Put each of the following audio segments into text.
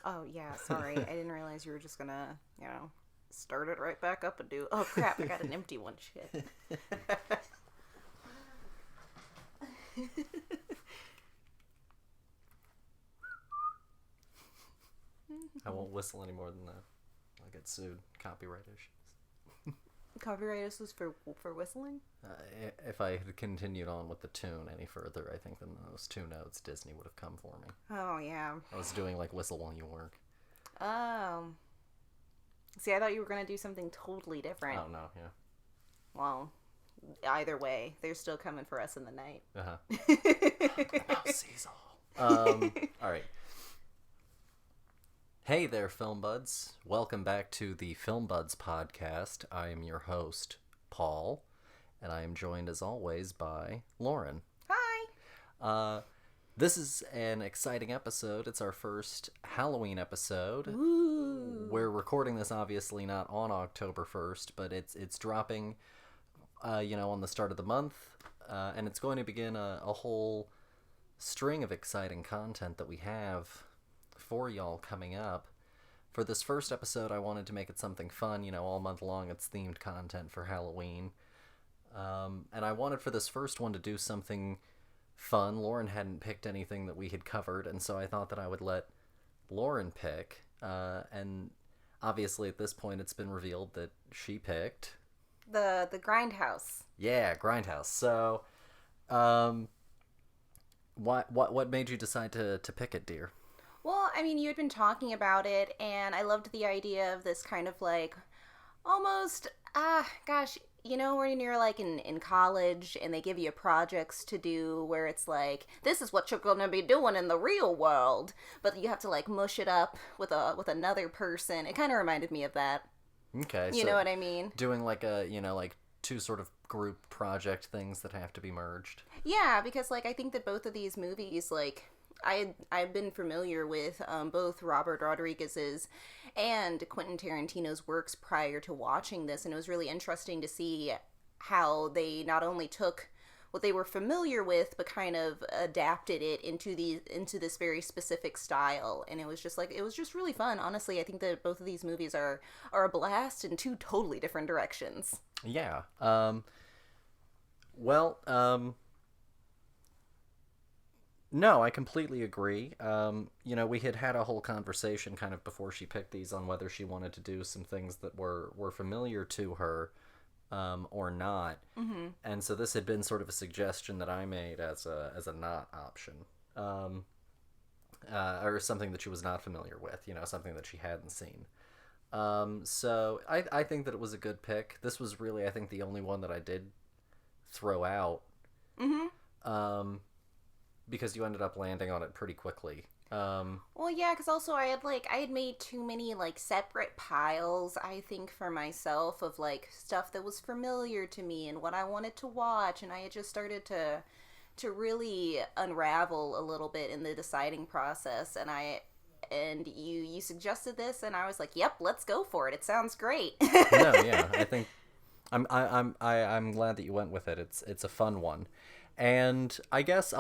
Oh, yeah, sorry. I didn't realize you were just gonna, start it right back up and do... Oh, crap, I got an empty one. Shit. I won't whistle any more than that. I'll get sued. Copyright issues. Copyright issues for whistling? If I had continued on with the tune any further, I think then those 2 notes Disney would have come for me. Oh, yeah. I was doing like Whistle While You Work. Oh. See, I thought you were going to do something totally different. Oh, no, yeah. Well, either way, they're still coming for us in the night. Uh-huh. Sees all. All right. Hey there, Film Buds. Welcome back to the Film Buds podcast. I am your host, Paul, and I am joined, as always, by Lauren. Hi! This is an exciting episode. It's our first Halloween episode. Ooh. We're recording this, obviously, not on October 1st, but it's dropping, on the start of the month, and it's going to begin a whole string of exciting content that we have for y'all coming up. For this first episode, I wanted to make it something fun. All month long it's themed content for Halloween. And I wanted for this first one to do something fun. Lauren hadn't picked anything that we had covered, and so I thought that I would let Lauren pick. And obviously at this point it's been revealed that she picked... The Grindhouse. Yeah, Grindhouse. So, what made you decide to pick it, dear? Well, I mean, you had been talking about it, and I loved the idea of this kind of like, almost, when you're like in college and they give you projects to do where it's like, this is what you're gonna be doing in the real world, but you have to like mush it up with another person. It kind of reminded me of that. Okay. You know what I mean? Doing like like 2 sort of group project things that have to be merged. Yeah, because like I think that both of these movies, like, I've been familiar with both Robert Rodriguez's and Quentin Tarantino's works prior to watching this, and it was really interesting to see how they not only took what they were familiar with, but kind of adapted it into this very specific style, and it was just really fun. Honestly, I think that both of these movies are a blast in 2 totally different directions. Yeah. No, I completely agree. We had a whole conversation kind of before she picked these on whether she wanted to do some things that were familiar to her or not. Mm-hmm. And so this had been sort of a suggestion that I made as a not option. Or something that she was not familiar with, something that she hadn't seen. So I think that it was a good pick. This was really, I think, the only one that I did throw out. Mm-hmm. Because you ended up landing on it pretty quickly. Well, yeah, because also I had made too many like separate piles, I think, for myself of like stuff that was familiar to me and what I wanted to watch, and I had just started to really unravel a little bit in the deciding process, and you suggested this, and I was like, yep, let's go for it. It sounds great. No, yeah, I think I'm glad that you went with it. It's a fun one. And I guess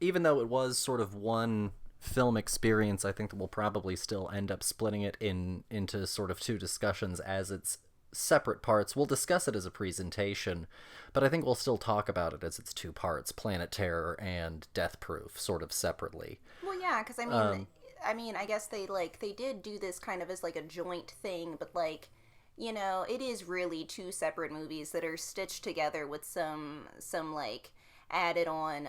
even though it was sort of one film experience, I think that we'll probably still end up splitting it into sort of 2 discussions as its separate parts. We'll discuss it as a presentation, but I think we'll still talk about it as its 2 parts, Planet Terror and Death Proof, sort of separately. Well, yeah, because I guess they did do this kind of as like a joint thing, but like, it is really 2 separate movies that are stitched together with some like added on,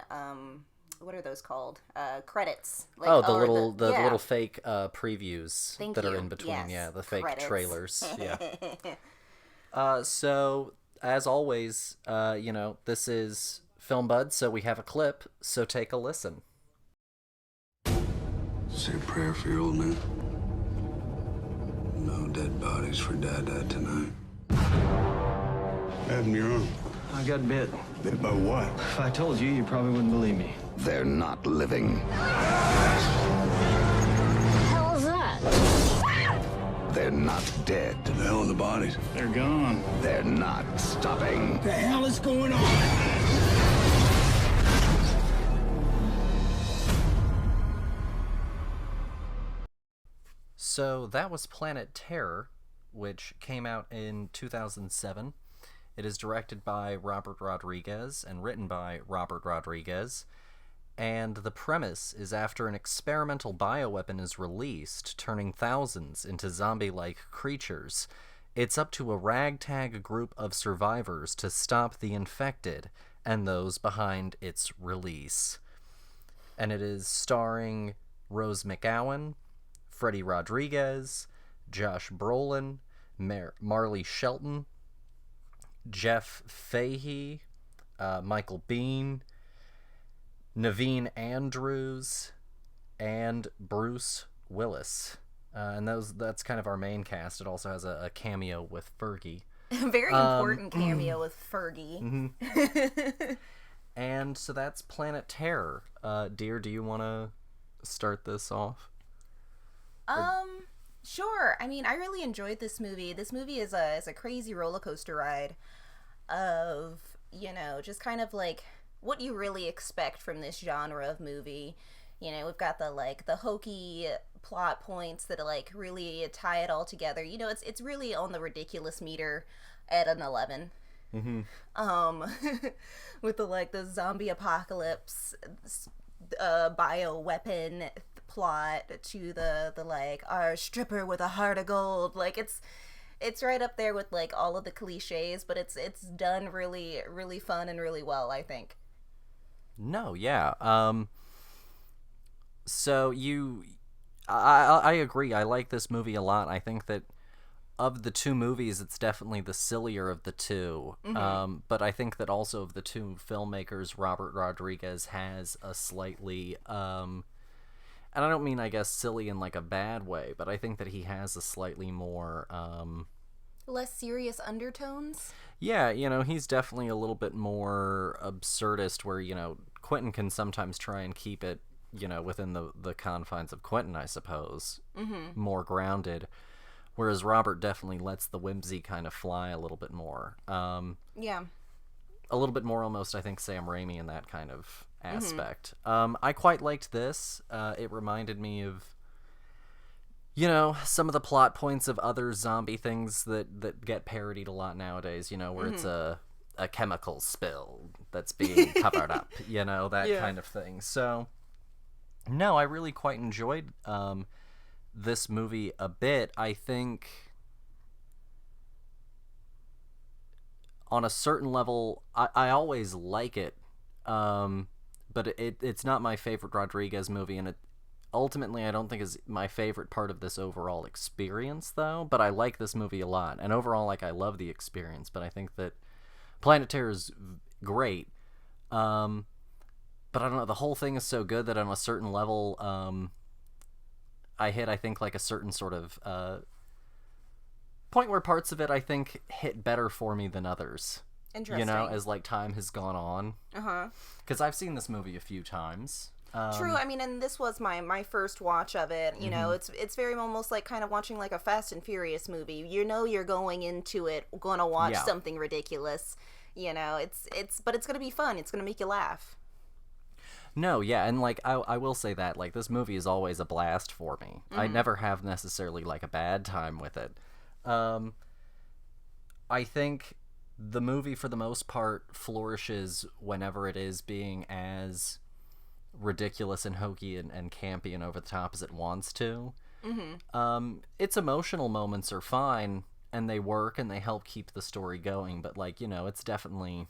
what are those called? Credits. Like, the little fake previews that are in between. Yes. Yeah, the fake Credits. trailers. Yeah. So as always, this is Film Buds, so we have a clip. So take a listen. Say a prayer for your old man. No dead bodies for Dad tonight. What happened to your arm? I got bit. Bit by what? If I told you, you probably wouldn't believe me. They're not living. Hell is that? They're not dead. The hell are the bodies? They're gone. They're not stopping. The hell is going on? So that was Planet Terror, which came out in 2007. It is directed by Robert Rodriguez and written by Robert Rodriguez. And the premise is after an experimental bioweapon is released, turning thousands into zombie-like creatures, it's up to a ragtag group of survivors to stop the infected and those behind its release. And it is starring Rose McGowan, Freddie Rodriguez, Josh Brolin, Marley Shelton, Jeff Fahey, Michael Biehn, Naveen Andrews, and Bruce Willis. And that's kind of our main cast. It also has a cameo with Fergie. Very important cameo with Fergie. Mm-hmm. And so that's Planet Terror. Dear, do you want to start this off? Sure. I mean, I really enjoyed this movie. This movie is a crazy roller coaster ride of, just kind of like what you really expect from this genre of movie. We've got the hokey plot points that really tie it all together. It's really on the ridiculous meter at an 11. Mm-hmm. With the zombie apocalypse bioweapon plot to the our stripper with a heart of gold. It's right up there with all of the cliches, but it's done really, really fun and really well, I think. No, yeah. So I agree. I like this movie a lot. I think that of the two movies, it's definitely the sillier of the two. Mm-hmm. But I think that also of the two filmmakers, Robert Rodriguez has a slightly, and I don't mean, I guess, silly in a bad way, but I think that he has a slightly more, less serious undertones? Yeah, he's definitely a little bit more absurdist where, Quentin can sometimes try and keep it, within the confines of Quentin, I suppose. Mm-hmm. More grounded. Whereas Robert definitely lets the whimsy kind of fly a little bit more. Yeah. A little bit more almost, I think, Sam Raimi in that kind of aspect. Mm-hmm. I quite liked this. It reminded me of, some of the plot points of other zombie things that get parodied a lot nowadays, where mm-hmm. it's a chemical spill that's being covered up, that yeah. kind of thing. So, no, I really quite enjoyed this movie a bit. I think on a certain level, I always like it, but it's not my favorite Rodriguez movie, and it ultimately I don't think is my favorite part of this overall experience, though. But I like this movie a lot, and overall, I love the experience. But I think that Planet Terror is great, but I don't know. The whole thing is so good that on a certain level, I think a certain sort of point where parts of it I think hit better for me than others. Interesting. As time has gone on. Uh-huh. Because I've seen this movie a few times. True. I mean, and this was my first watch of it. Mm-hmm. It's very almost like kind of watching a Fast and Furious movie. You're going into it, going to watch something ridiculous. But it's going to be fun. It's going to make you laugh. No, yeah, and I will say that this movie is always a blast for me. Mm-hmm. I never have necessarily a bad time with it. I think the movie for the most part flourishes whenever it is being as ridiculous and hokey and campy and over the top as it wants to. Mm-hmm. Its emotional moments are fine and they work and they help keep the story going, but it's definitely.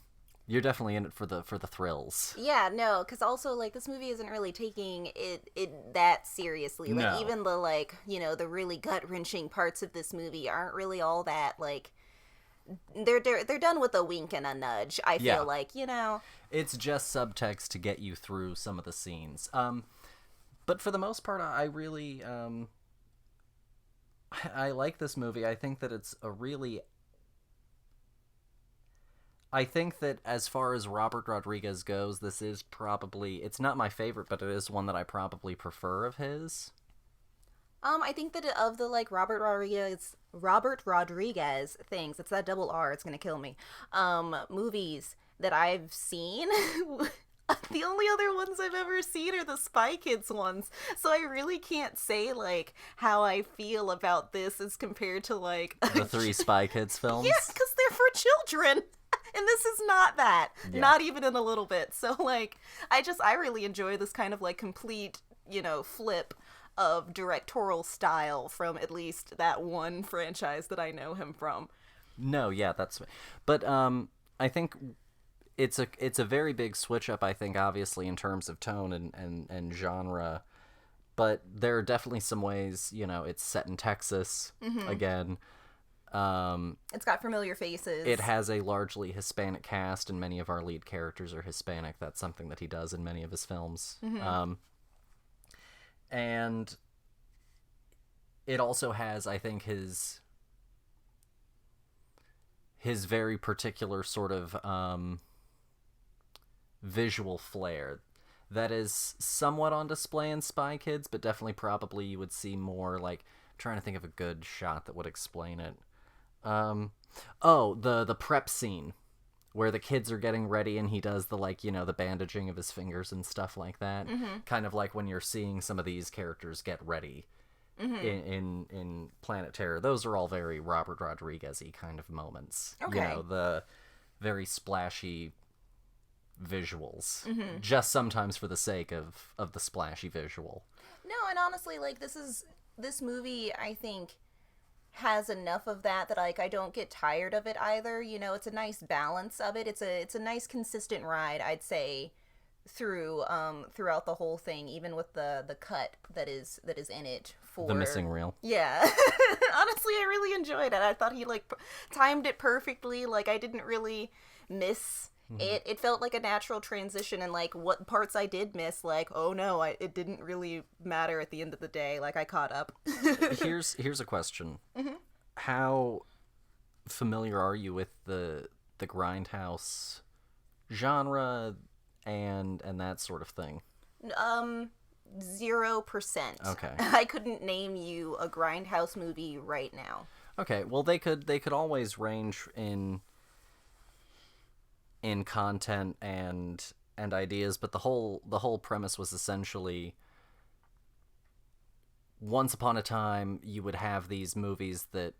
You're definitely in it for the thrills. Yeah, no, because also, this movie isn't really taking it that seriously. No. Even the, the really gut-wrenching parts of this movie aren't really all that, they're done with a wink and a nudge, I feel like. It's just subtext to get you through some of the scenes. But for the most part, I really, I like this movie. I think that it's a really... I think that as far as Robert Rodriguez goes, this is probably... It's not my favorite, but it is one that I probably prefer of his. I think that of the, Robert Rodriguez things, it's that double R, it's gonna kill me, movies that I've seen, the only other ones I've ever seen are the Spy Kids ones. So I really can't say, like, how I feel about this as compared to, like... The 3 Spy Kids films? Yeah, because they're for children. And this is not that. Yeah. Not even in a little bit. So, like, I really enjoy this kind of, like, complete, flip of directorial style from at least that one franchise that I know him from. No, yeah, that's... But, I think it's a very big switch up, I think, obviously, in terms of tone and genre. But there are definitely some ways, it's set in Texas, again. It's got familiar faces. It has a largely Hispanic cast, and many of our lead characters are Hispanic. That's something that he does in many of his films. And it also has, I think, his very particular sort of visual flair that is somewhat on display in Spy Kids, but definitely probably you would see more, like, I'm trying to think of a good shot that would explain it. The prep scene where the kids are getting ready and he does the, like, the bandaging of his fingers and stuff like that. Kind of like when you're seeing some of these characters get ready in Planet Terror. Those are all very Robert Rodriguez-y kind of moments. Okay. The very splashy visuals. Just sometimes for the sake of the splashy visual. No, and honestly, like, this movie, I think, has enough of that like I don't get tired of it either. It's a nice balance of it. It's a nice consistent ride, I'd say, throughout the whole thing, even with the cut that is in it for the missing reel. Yeah. Honestly, I really enjoyed it. I thought he like timed it perfectly. Like, I didn't really miss it felt like a natural transition, and like what parts I did miss, like, oh no, it didn't really matter at the end of the day. Like, I caught up. Here's a question. How familiar are you with the Grindhouse genre and that sort of thing? 0%. Okay. I couldn't name you a Grindhouse movie right now. Okay, well they could always range in content and ideas, but the whole premise was essentially, once upon a time you would have these movies that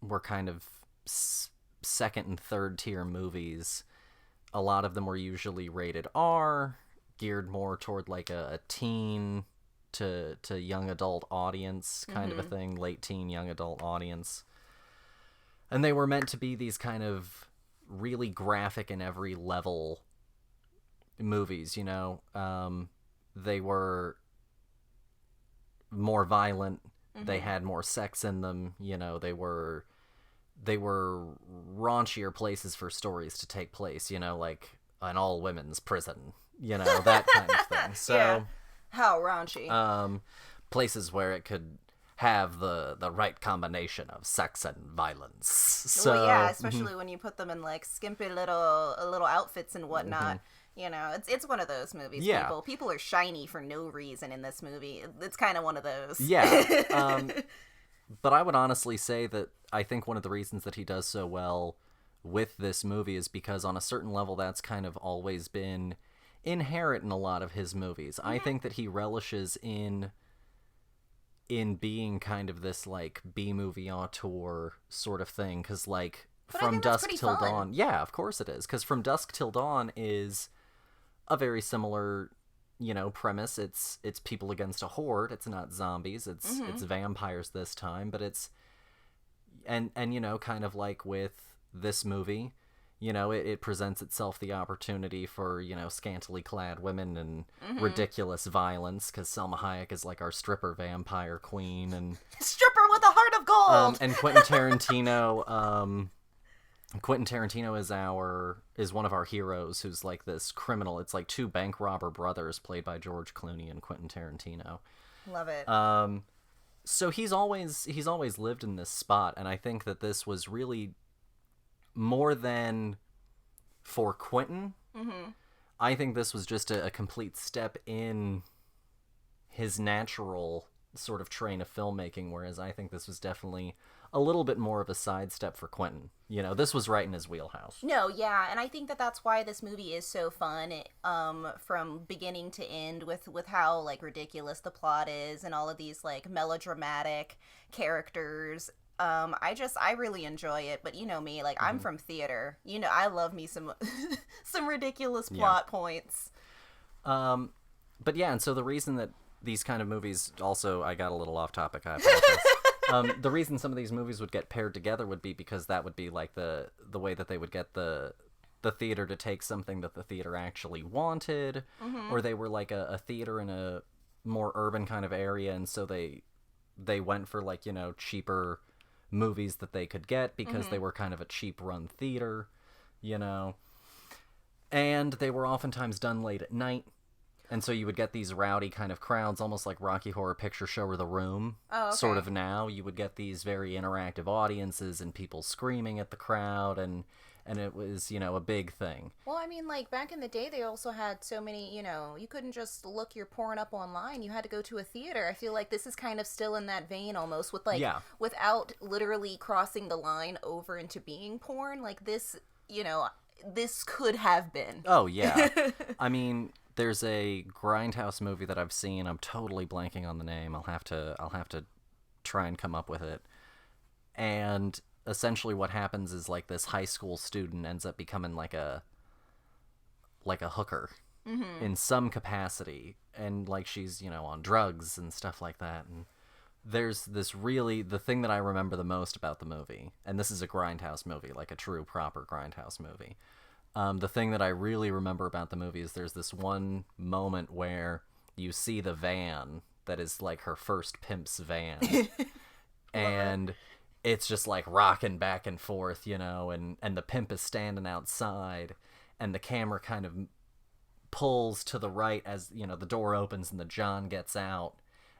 were kind of second and third tier movies. A lot of them were usually rated R, geared more toward like a teen to young adult audience kind of a thing, late teen, young adult audience. And they were meant to be these kind of really graphic in every level movies, they were more violent, they had more sex in them, they were raunchier places for stories to take place, like an all women's prison, that kind of thing. So yeah. How raunchy. Places where it could have the right combination of sex and violence. So, well, yeah, especially when you put them in like skimpy little outfits and whatnot. It's one of those movies. Yeah. People are shiny for no reason in this movie. It's kind of one of those. Yeah. But I would honestly say that I think one of the reasons that he does so well with this movie is because on a certain level that's kind of always been inherent in a lot of his movies. I think that he relishes in being kind of this like B-movie auteur sort of thing, because like From Dusk Till Dawn, yeah, of course it is, because From Dusk Till Dawn is a very similar premise. It's people against a horde. It's not zombies, it's vampires this time, but it's and kind of like with this movie, it presents itself the opportunity for, scantily clad women and ridiculous violence, because Selma Hayek is like our stripper vampire queen, and stripper with a heart of gold. And Quentin Tarantino is one of our heroes, who's like this criminal. It's like 2 bank robber brothers played by George Clooney and Quentin Tarantino. Love it. So he's always lived in this spot, and I think that this was really more than for Quentin. I think this was just a complete step in his natural sort of train of filmmaking, whereas I think this was definitely a little bit more of a sidestep for Quentin. You know, this was right in his wheelhouse. No, yeah, and I think that that's why this movie is so fun, from beginning to end, with how, like, ridiculous the plot is and all of these, like, melodramatic characters. I really enjoy it, but you know me, like, I'm from theater. You know, I love me some some ridiculous plot points. But yeah, and so the reason that these kind of movies, also, I got a little off topic, I apologize. The reason some of these movies would get paired together would be because that would be like the way that they would get the theater to take something that the theater actually wanted, or they were like a theater in a more urban kind of area, and so they went for, like, you know, cheaper movies that they could get because they were kind of a cheap run theater, you know, and they were oftentimes done late at night. And so you would get these rowdy kind of crowds, almost like Rocky Horror Picture Show or The Room. Oh, okay. Sort of now. You would get these very interactive audiences and people screaming at the crowd, and it was, you know, a big thing. Well, I mean, like, back in the day, they also had so many, you know, you couldn't just look your porn up online. You had to go to a theater. I feel like this is kind of still in that vein almost, with, like, without literally crossing the line over into being porn. Like, this, you know, this could have been. Oh, yeah. I mean, there's a Grindhouse movie that I've seen. I'm totally blanking on the name. I'll have to try and come up with it. And essentially what happens is, like, this high school student ends up becoming like a hooker in some capacity, and, like, she's, you know, on drugs and stuff like that. And there's this really, the thing that I remember the most about the movie, and this is a Grindhouse movie, like a true proper Grindhouse movie. The thing that I really remember about the movie is there's this one moment where you see the van that is, like, her first pimp's van. And it's just, like, rocking back and forth, you know, and the pimp is standing outside, and the camera kind of pulls to the right as, you know, the door opens and the John gets out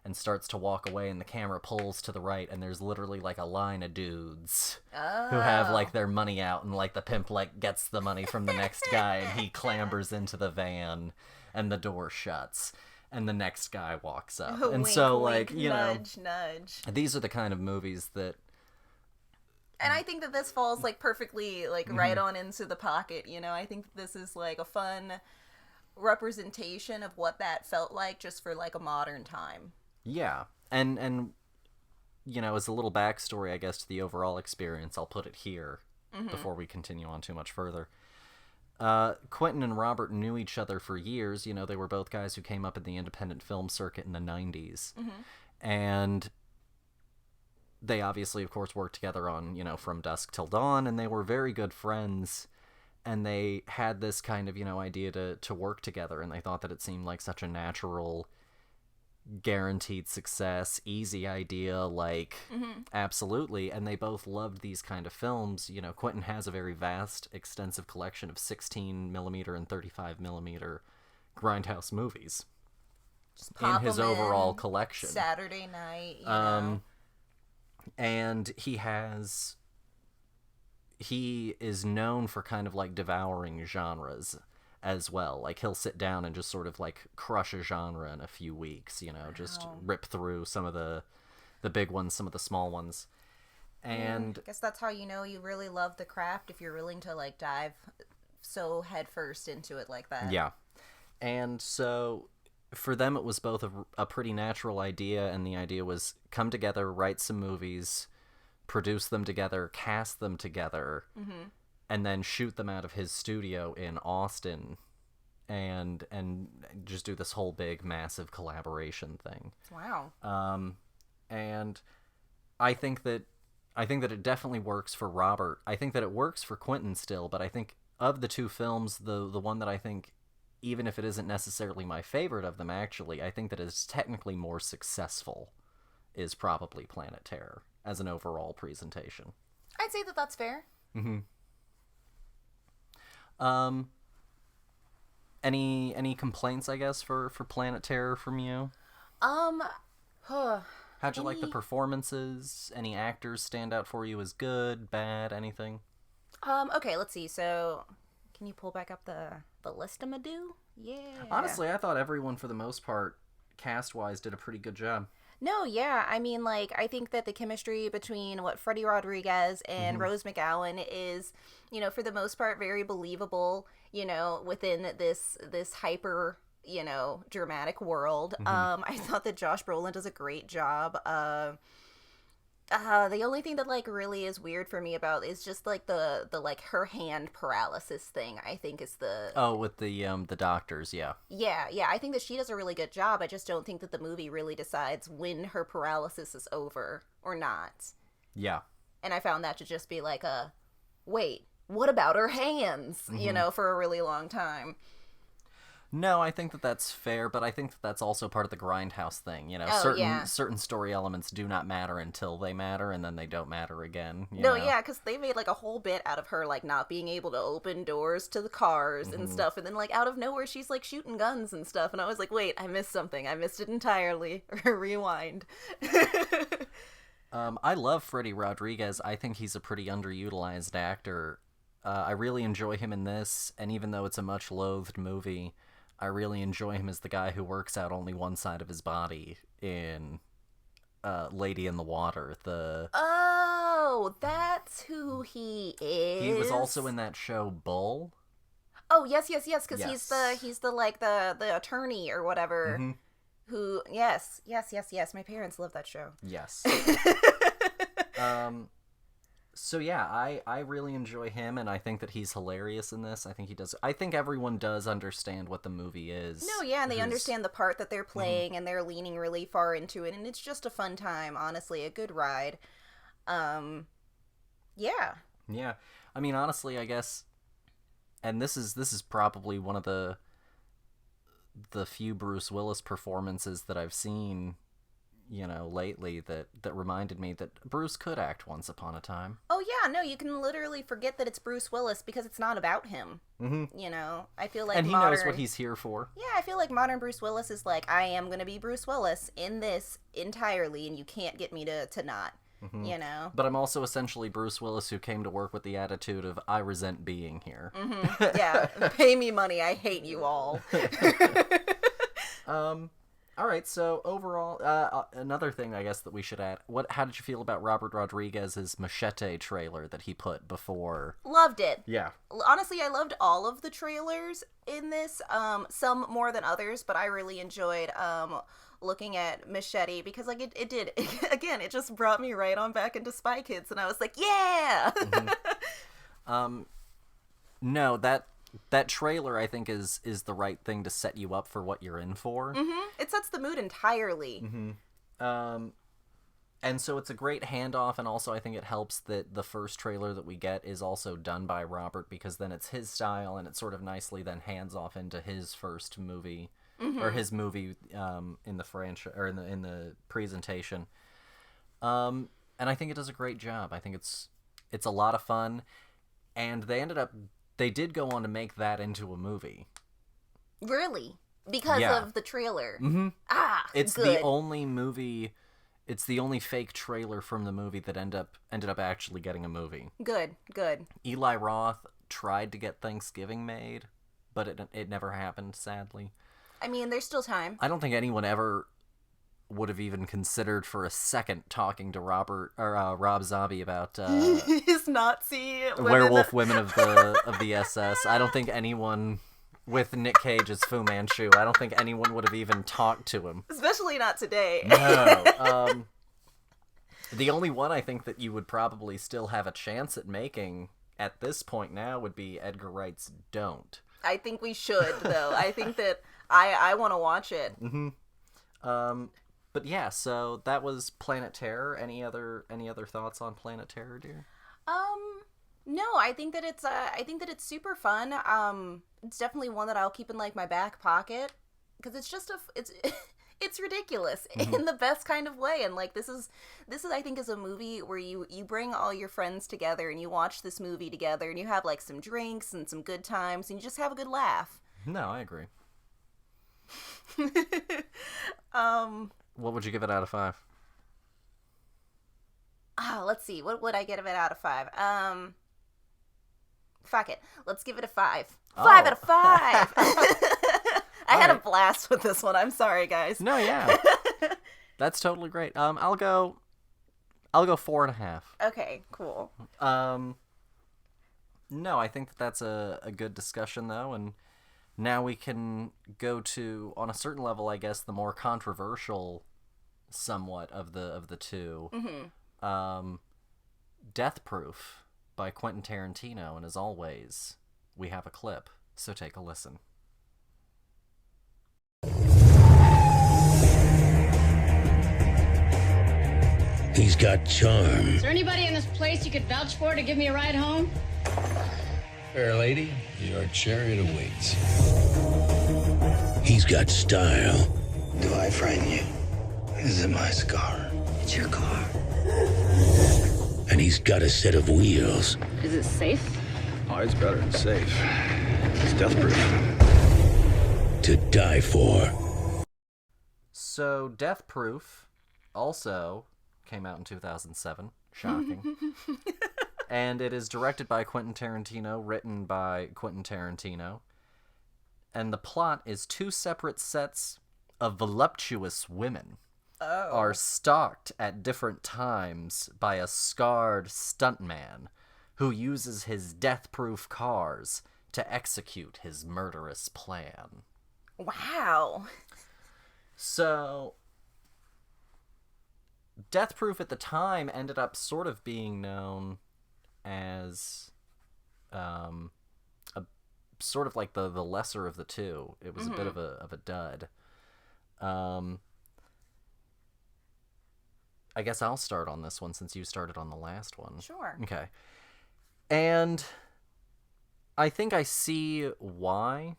and starts to walk away, and the camera pulls to the right, and there's literally, like, a line of dudes who have, like, their money out, and, like, the pimp, like, gets the money from the next guy, and he clambers into the van, and the door shuts, and the next guy walks up. And wink, so, wink, like, you nudge, know, nudge. these are the kind of movies that... And I think that this falls, like, perfectly, like, right on into the pocket, you know? I think this is, like, a fun representation of what that felt like just for, like, a modern time. Yeah, and you know, as a little backstory, I guess, to the overall experience, I'll put it here before we continue on too much further. Quentin and Robert knew each other for years. You know, they were both guys who came up in the independent film circuit in the 90s. And they obviously, of course, worked together on, you know, From Dusk Till Dawn, and they were very good friends. And they had this kind of, you know, idea to work together, and they thought that it seemed like such a natural, guaranteed success, easy idea, like, absolutely. And they both loved these kind of films. You know, Quentin has a very vast, extensive collection of 16mm and 35mm Grindhouse movies Just pop in his 'em overall in collection. Saturday night, you know. And he is known for kind of, like, devouring genres as well. Like, he'll sit down and just sort of, like, crush a genre in a few weeks, you know, just rip through some of the big ones, some of the small ones. And I guess that's how you know you really love the craft, if you're willing to, like, dive so headfirst into it like that. yeah. And so for them, it was both a pretty natural idea, and the idea was come together, write some movies, produce them together, cast them together, and then shoot them out of his studio in Austin, and just do this whole big, massive collaboration thing. Wow. And I think that it definitely works for Robert. I think that it works for Quentin still, but I think of the two films, the one that I think, even if it isn't necessarily my favorite of them, actually, I think that is technically more successful is probably Planet Terror as an overall presentation. I'd say that that's fair. Any complaints, I guess, for Planet Terror from you? How'd you like the performances? Any actors stand out for you as good, bad, anything? Okay, let's see. So, can you pull back up the list I'm-a-do? Yeah. Honestly, I thought everyone, for the most part, cast-wise, did a pretty good job. No, yeah. I mean, like, I think that the chemistry between Freddie Rodriguez and Rose McGowan is, for the most part, very believable, within this hyper, dramatic world. I thought that Josh Brolin does a great job. The only thing that, like, really is weird for me about is just, like, the like, her hand paralysis thing, I think is the... Oh, with the doctors, yeah. Yeah, I think that she does a really good job. I just don't think that the movie really decides when her paralysis is over or not. Yeah. And I found that to just be like wait, what about her hands? For a really long time. No, I think that that's fair, but I think that that's also part of the Grindhouse thing. Certain story elements do not matter until they matter, and then they don't matter again. Yeah, because they made, like, a whole bit out of her, like, not being able to open doors to the cars and stuff, and then, like, out of nowhere, she's, like, shooting guns and stuff, and I was like, wait, I missed something. I missed it entirely. Rewind. I love Freddie Rodriguez. I think he's a pretty underutilized actor. I really enjoy him in this, and even though it's a much loathed movie, I really enjoy him as the guy who works out only one side of his body in Lady in the Water. Oh, that's who he is. He was also in that show Bull. Oh, yes, because he's the attorney or whatever. Who, yes. My parents love that show. Yes. So yeah, I really enjoy him, and I think that he's hilarious in this. I think everyone does understand what the movie is. No, yeah, and they understand the part that they're playing, and they're leaning really far into it, and it's just a fun time, honestly, a good ride. Yeah. Yeah. I mean, honestly, I guess, and this is probably one of the few Bruce Willis performances that I've seen, lately that reminded me that Bruce could act once upon a time. Oh, yeah, no, you can literally forget that it's Bruce Willis because it's not about him. I feel like and he knows what he's here for. Yeah, I feel like modern Bruce Willis is like, I am going to be Bruce Willis in this entirely, and you can't get me to not, But I'm also essentially Bruce Willis who came to work with the attitude of, I resent being here. Yeah, pay me money, I hate you all. All right, so overall, another thing I guess that we should add, how did you feel about Robert Rodriguez's Machete trailer that he put before? Loved it. Yeah. Honestly, I loved all of the trailers in this, some more than others, but I really enjoyed looking at Machete because, like, it did, again, it just brought me right on back into Spy Kids, and I was like, yeah! No, that trailer, I think, is the right thing to set you up for what you're in for. It sets the mood entirely. And so it's a great handoff, and also I think it helps that the first trailer that we get is also done by Robert, because then it's his style, and it sort of nicely then hands off into his first movie, or his movie in the franchise, or in the presentation. And I think it does a great job. I think it's a lot of fun, and they did go on to make that into a movie. Really? Because of the trailer? It's good. the only movie... It's the only fake trailer from the movie that ended up actually getting a movie. Good. Eli Roth tried to get Thanksgiving made, but it never happened, sadly. I mean, there's still time. I don't think anyone ever would have even considered for a second talking to Rob Zombie about his Nazi werewolf women of the SS. I don't think anyone with Nick Cage as Fu Manchu, I don't think anyone would have even talked to him. Especially not today. No. The only one I think that you would probably still have a chance at making at this point now would be Edgar Wright's Don't. I think we should, though. I think that I want to watch it. But yeah, so that was Planet Terror. Any other thoughts on Planet Terror, dear? No, I think that it's super fun. It's definitely one that I'll keep in, like, my back pocket, because it's just it's ridiculous in the best kind of way. And, like, this is I think is a movie where you bring all your friends together and you watch this movie together and you have, like, some drinks and some good times and you just have a good laugh. No, I agree. What would you give it out of 5? Let's see. What would I give it out of 5? Fuck it. Let's give it a 5. 5 out of 5! I had a blast with this one. I'm sorry, guys. No, yeah. That's totally great. I'll go 4.5. Okay, cool. No, I think that's a good discussion, though, and now we can go to, on a certain level, I guess, the more controversial somewhat of the two. Mm-hmm. Death Proof by Quentin Tarantino, and as always, we have a clip, so take a listen. He's got charm. Is there anybody in this place you could vouch for to give me a ride home? Fair lady, your chariot awaits. He's got style. Do I frighten you? Is it my scar? It's your car. And he's got a set of wheels. Is it safe? Oh, it's better than safe. It's death proof. To die for. So, Death Proof also came out in 2007. Shocking. And it is directed by Quentin Tarantino, written by Quentin Tarantino. And the plot is two separate sets of voluptuous women are stalked at different times by a scarred stuntman who uses his death-proof cars to execute his murderous plan. Wow. So, Death Proof at the time ended up sort of being known as a sort of like the lesser of the two. It was a bit of a dud. I guess I'll start on this one since you started on the last one. Sure. Okay. And I think I see why.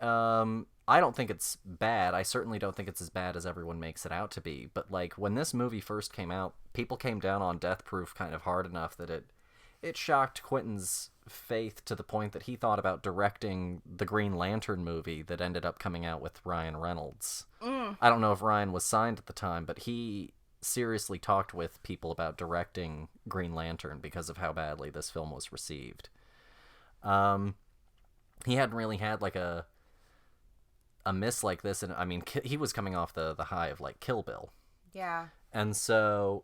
I don't think it's bad. I certainly don't think it's as bad as everyone makes it out to be. But, like, when this movie first came out, people came down on Death Proof kind of hard enough that it shocked Quentin's faith to the point that he thought about directing the Green Lantern movie that ended up coming out with Ryan Reynolds. I don't know if Ryan was signed at the time, but he seriously talked with people about directing Green Lantern because of how badly this film was received. He hadn't really had, like, a miss like this, and I mean, he was coming off the high of, like, Kill Bill. Yeah. And so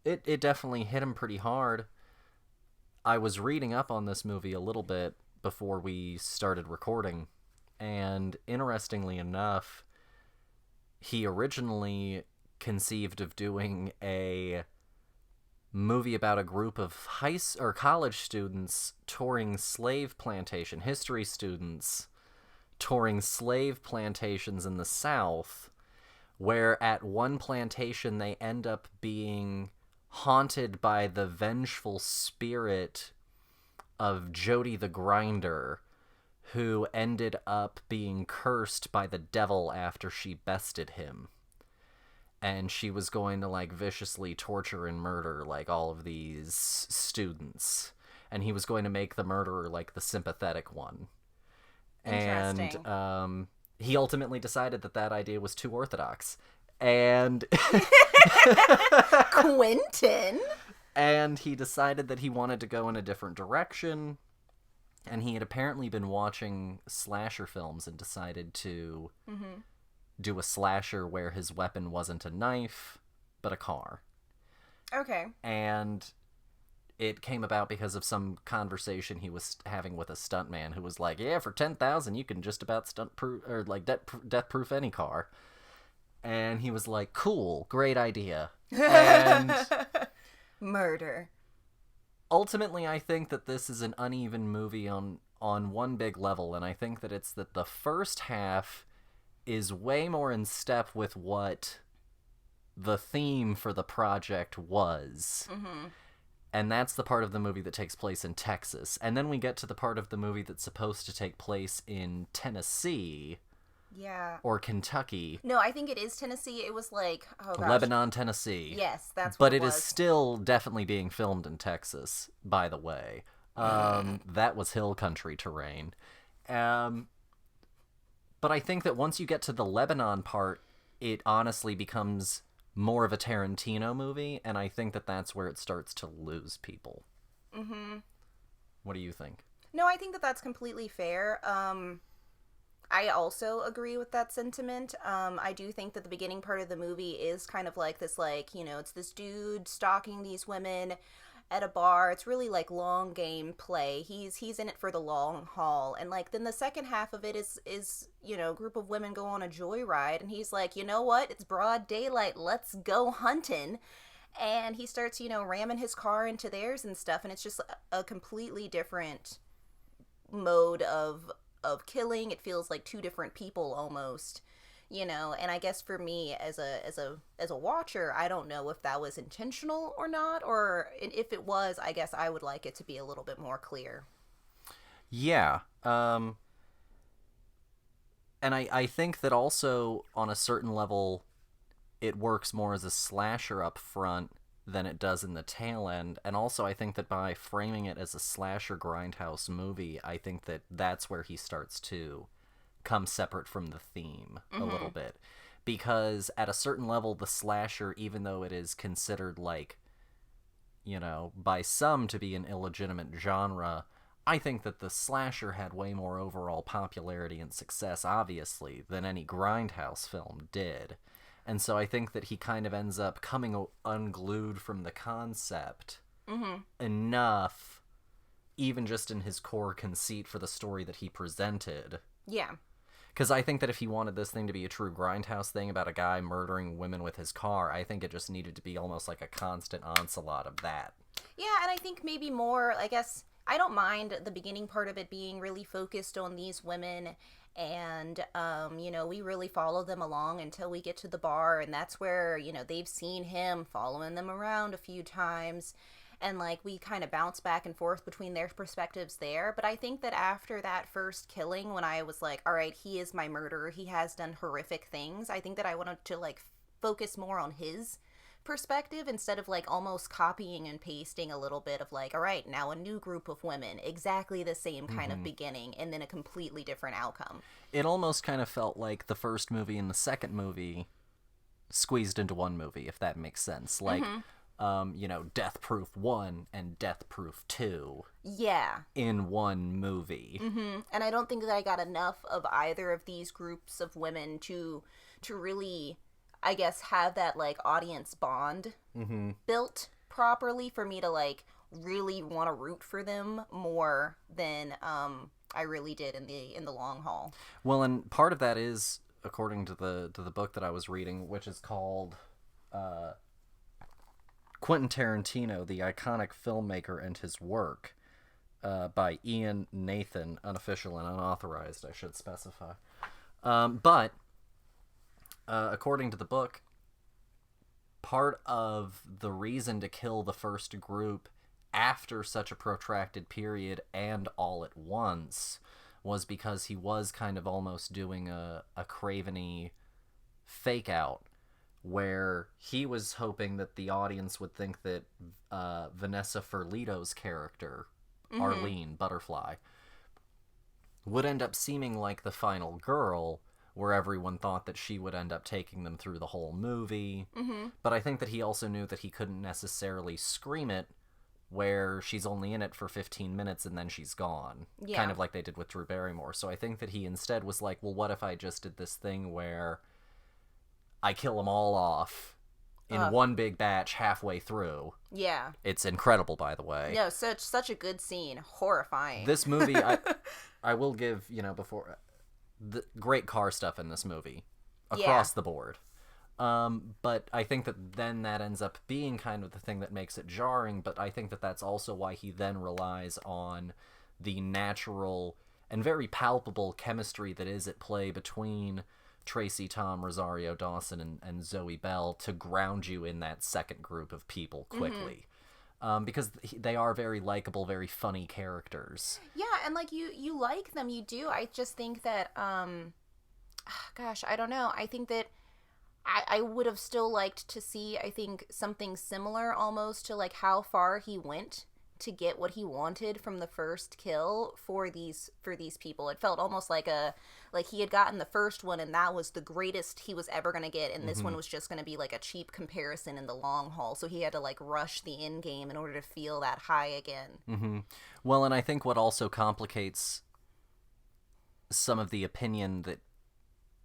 it definitely hit him pretty hard. I was reading up on this movie a little bit before we started recording, and interestingly enough, he originally conceived of doing a movie about a group of college students touring slave plantation, history students touring slave plantations in the South, where at one plantation they end up being haunted by the vengeful spirit of Jody the Grinder, who ended up being cursed by the devil after she bested him. And she was going to, like, viciously torture and murder, like, all of these students. And he was going to make the murderer, like, the sympathetic one. Interesting. And he ultimately decided that idea was too orthodox. And Quentin? And he decided that he wanted to go in a different direction. And he had apparently been watching slasher films and decided to do a slasher where his weapon wasn't a knife, but a car. Okay. And it came about because of some conversation he was having with a stuntman who was like, yeah, for $10,000 you can just about death-proof any car. And he was like, cool, great idea. And murder. Ultimately, I think that this is an uneven movie on one big level, and I think that it's that the first half is way more in step with what the theme for the project was. And that's the part of the movie that takes place in Texas. And then we get to the part of the movie that's supposed to take place in Tennessee. Yeah. Or Kentucky. No, I think it is Tennessee. It was like, oh gosh. Lebanon, Tennessee. Yes, that's what it it was. Is still definitely being filmed in Texas, by the way. That was hill country terrain. But I think that once you get to the Lebanon part, it honestly becomes more of a Tarantino movie, and I think that that's where it starts to lose people. What do you think? No, I think that that's completely fair. I also agree with that sentiment. I do think that the beginning part of the movie is kind of like this, like, you know, it's this dude stalking these women at a bar. It's really like long game play. He's in it for the long haul. And like then the second half of it is, you know, a group of women go on a joyride and he's like, "You know what? It's broad daylight. Let's go hunting." And he starts, you know, ramming his car into theirs and stuff, and it's just a completely different mode of killing. It feels like two different people almost, you know. And I guess for me as a watcher, I don't know if that was intentional or not, or if it was, I guess I would like it to be a little bit more clear. Yeah. And I think that also on a certain level it works more as a slasher up front than it does in the tail end. And also I think that by framing it as a slasher Grindhouse movie, I think that that's where he starts to come separate from the theme a little bit. Because at a certain level, the slasher, even though it is considered like, you know, by some to be an illegitimate genre, I think that the slasher had way more overall popularity and success, obviously, than any Grindhouse film did. And so I think that he kind of ends up coming unglued from the concept enough, even just in his core conceit for the story that he presented. Yeah. Because I think that if he wanted this thing to be a true Grindhouse thing about a guy murdering women with his car, I think it just needed to be almost like a constant onslaught of that. Yeah, and I think maybe more, I guess, I don't mind the beginning part of it being really focused on these women, and, you know, we really follow them along until we get to the bar, and that's where, you know, they've seen him following them around a few times, and, like, we kind of bounce back and forth between their perspectives there. But I think that after that first killing, when I was like, all right, he is my murderer, he has done horrific things, I think that I wanted to, like, focus more on his perspective instead of like almost copying and pasting a little bit of like, all right, now a new group of women, exactly the same kind of beginning, and then a completely different outcome. It almost kind of felt like the first movie and the second movie squeezed into one movie, if that makes sense. Like, you know, Death Proof 1 and Death Proof 2. Yeah. In one movie. And I don't think that I got enough of either of these groups of women to really, I guess, have that like audience bond built properly for me to like really want to root for them more than I really did in the long haul. Well, and part of that is, according to the book that I was reading, which is called Quentin Tarantino, the Iconic Filmmaker and His Work, by Ian Nathan, unofficial and unauthorized, I should specify. But according to the book, part of the reason to kill the first group after such a protracted period and all at once was because he was kind of almost doing a craven-y fake-out, where he was hoping that the audience would think that Vanessa Ferlito's character, Arlene Butterfly, would end up seeming like the final girl, where everyone thought that she would end up taking them through the whole movie. But I think that he also knew that he couldn't necessarily scream it where she's only in it for 15 minutes and then she's gone. Yeah. Kind of like they did with Drew Barrymore. So I think that he instead was like, well, what if I just did this thing where I kill them all off in one big batch halfway through. Yeah. It's incredible, by the way. No, such a good scene. Horrifying. This movie, I will give, you know, before... the great car stuff in this movie across the board, but I think that then that ends up being kind of the thing that makes it jarring. But I think that that's also why he then relies on the natural and very palpable chemistry that is at play between Tracy Tom, Rosario Dawson, and Zoe Bell to ground you in that second group of people quickly. Because they are very likable, very funny characters. Yeah, and like you like them, you do. I just think that, gosh, I don't know. I think that I would have still liked to see, I think, something similar almost to like how far he went to get what he wanted from the first kill for these people. It felt almost like he had gotten the first one and that was the greatest he was ever going to get, and this one was just going to be like a cheap comparison in the long haul, so he had to like rush the end game in order to feel that high again. Well, and I think what also complicates some of the opinion that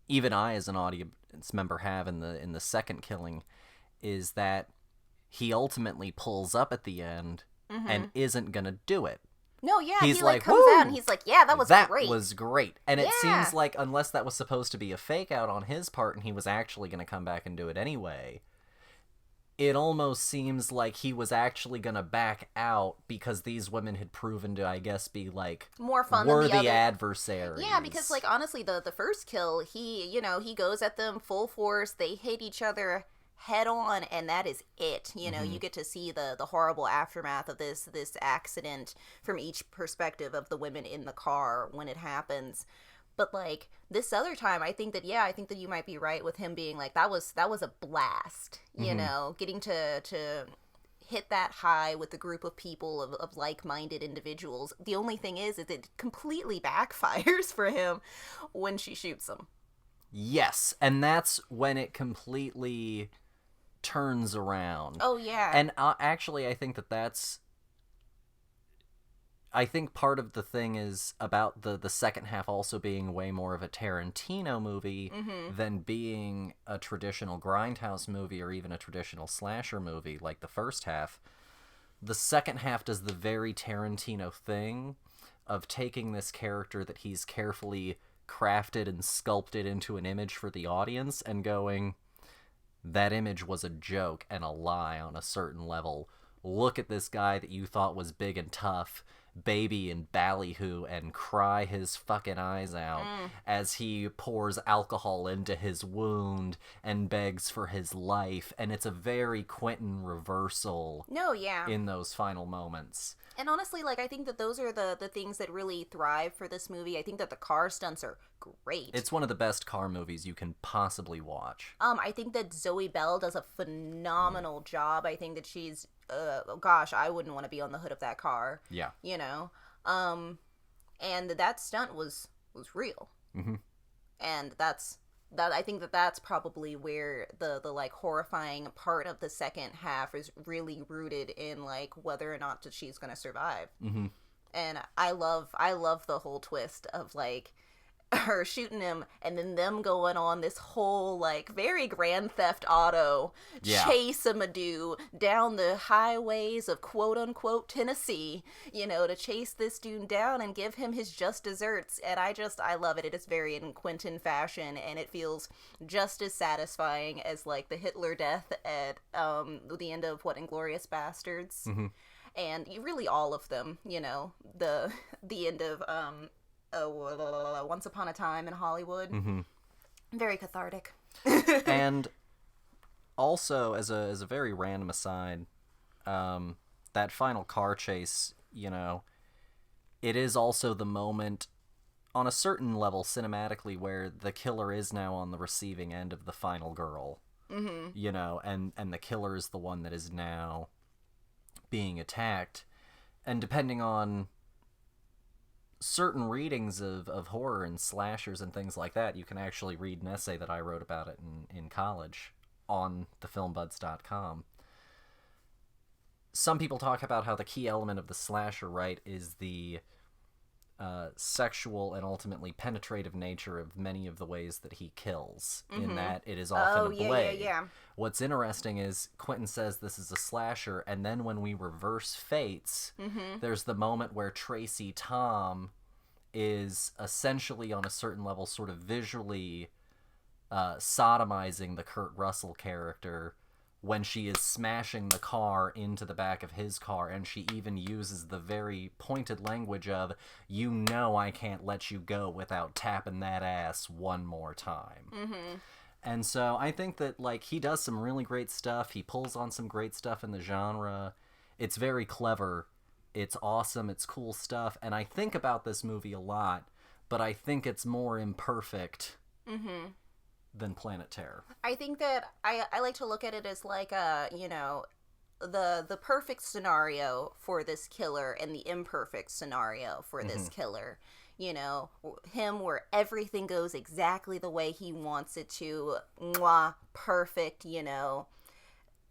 even I, as an audience member, have in the second killing, is that he ultimately pulls up at the end and isn't gonna do it. No, yeah, He's he like, comes "Woo! out and he's like, yeah, that was great. That was great. And it Yeah. seems like, unless that was supposed to be a fake out on his part and he was actually going to come back and do it anyway, it almost seems like he was actually going to back out because these women had proven to, I guess, be, like, More fun worthy than the other. adversaries. Yeah, because, like, honestly, the first kill, he goes at them full force, they hit each other head on, and that is it. You get to see the horrible aftermath of this accident from each perspective of the women in the car when it happens. But, like, this other time, I think that you might be right with him being like, that was a blast, getting to hit that high with a group of people of like-minded individuals. The only thing is it completely backfires for him when she shoots him. Yes, and that's when it completely turns around. Oh, yeah. And actually, I think I think part of the thing is about the second half also being way more of a Tarantino movie than being a traditional Grindhouse movie or even a traditional slasher movie like the first half. The second half does the very Tarantino thing of taking this character that he's carefully crafted and sculpted into an image for the audience and going, that image was a joke and a lie on a certain level. Look at this guy that you thought was big and tough, baby and ballyhoo, and cry his fucking eyes out as he pours alcohol into his wound and begs for his life. And it's a very Quentin reversal in those final moments. And honestly, like, I think that those are the things that really thrive for this movie. I think that the car stunts are great. It's one of the best car movies you can possibly watch. I think that Zoe Bell does a phenomenal job. I think that she's, gosh, I wouldn't want to be on the hood of that car. Yeah. And that stunt was real. Mm-hmm. And I think that's probably where the like horrifying part of the second half is really rooted in, like, whether or not that she's gonna survive. Mm-hmm. And I love the whole twist of, like, her shooting him and then them going on this whole, like, very Grand Theft Auto chase Amadou down the highways of quote-unquote Tennessee, to chase this dude down and give him his just desserts. And I love it. It is very in Quentin fashion, and it feels just as satisfying as, like, the Hitler death at the end of Inglourious Bastards. Mm-hmm. And really all of them, the end of Once Upon a Time in Hollywood. Mm-hmm. Very cathartic. And also, as a very random aside, that final car chase, it is also the moment on a certain level cinematically where the killer is now on the receiving end of the final girl. Mm-hmm. And the killer is the one that is now being attacked. And depending on certain readings of horror and slashers and things like that, you can actually read an essay that I wrote about it in college on thefilmbuds.com. Some people talk about how the key element of the slasher, right, is the sexual and ultimately penetrative nature of many of the ways that he kills, in that it is often a blade. Yeah. What's interesting is Quentin says this is a slasher, and then when we reverse fates, there's the moment where Tracy Tom is essentially on a certain level sort of visually sodomizing the Kurt Russell character when she is smashing the car into the back of his car, and she even uses the very pointed language of, I can't let you go without tapping that ass one more time. Mm-hmm. And so I think that, like, he does some really great stuff. He pulls on some great stuff in the genre. It's very clever. It's awesome. It's cool stuff. And I think about this movie a lot, but I think it's more imperfect than Planet Terror. I think that I like to look at it as like the perfect scenario for this killer and the imperfect scenario for this killer. Him where everything goes exactly the way he wants it to. Mwah, perfect,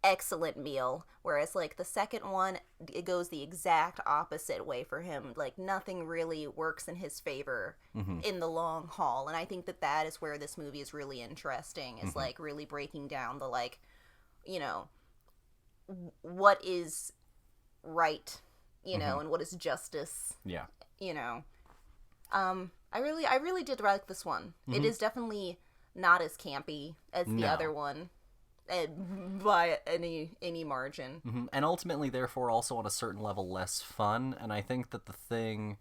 excellent meal, whereas like the second one, it goes the exact opposite way for him. Like nothing really works in his favor in the long haul, and I think that is where this movie is really interesting, is like really breaking down the, like, you know, what is right, you know, and what is justice, you know. I really did like this one. It is definitely not as campy as the other one, by any margin. And ultimately, therefore, also on a certain level less fun. And I think that the thing,